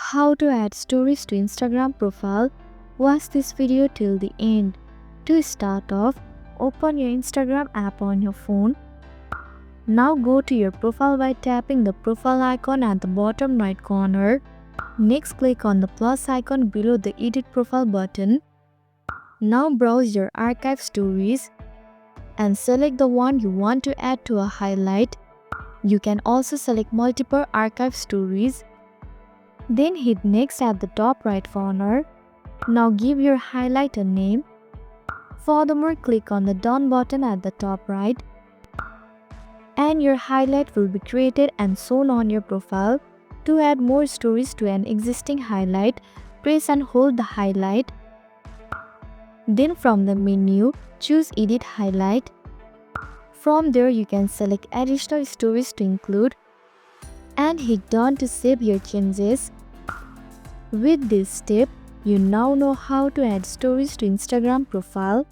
How to add stories to Instagram profile. Watch this video till the end. To start off, open your Instagram app on your phone. Now go to your profile by tapping the profile icon at the bottom right corner. Next, click on the plus icon below the edit profile button. Now browse your archive stories and select the one you want to add to a highlight. You can also select multiple archive stories. Then hit next at the top right corner. Now give your highlight a name. Furthermore, click on the done button at the top right, and your highlight will be created and shown on your profile. To add more stories to an existing highlight, press and hold the highlight. Then from the menu, choose Edit Highlight. From there, you can select additional stories to include and hit Done to save your changes. With this step, you now know how to add stories to Instagram profile.